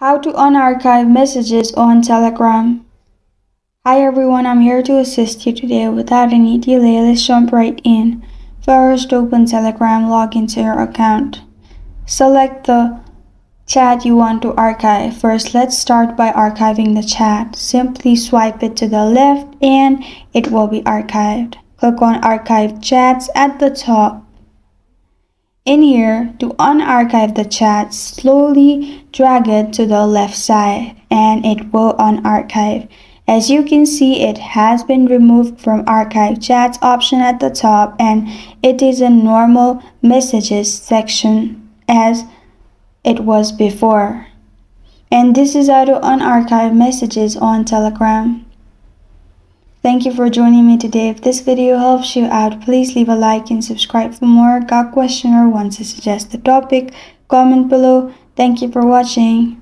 How to unarchive messages on Telegram. Hi everyone, I'm here to assist you today. Without any delay, let's jump right in. First, open Telegram, log into your account. Select the chat you want to archive. First, let's start by archiving the chat. Simply swipe it to the left and it will be archived. Click on Archive Chats at the top. In here, to unarchive the chat, slowly drag it to the left side and it will unarchive. As you can see, it has been removed from Archive Chats option at the top and it is in normal messages section as it was before. And this is how to unarchive messages on Telegram. Thank you for joining me today. If this video helps you out, please leave a like and subscribe for more. Got a question or want to suggest a topic? Comment below. Thank you for watching.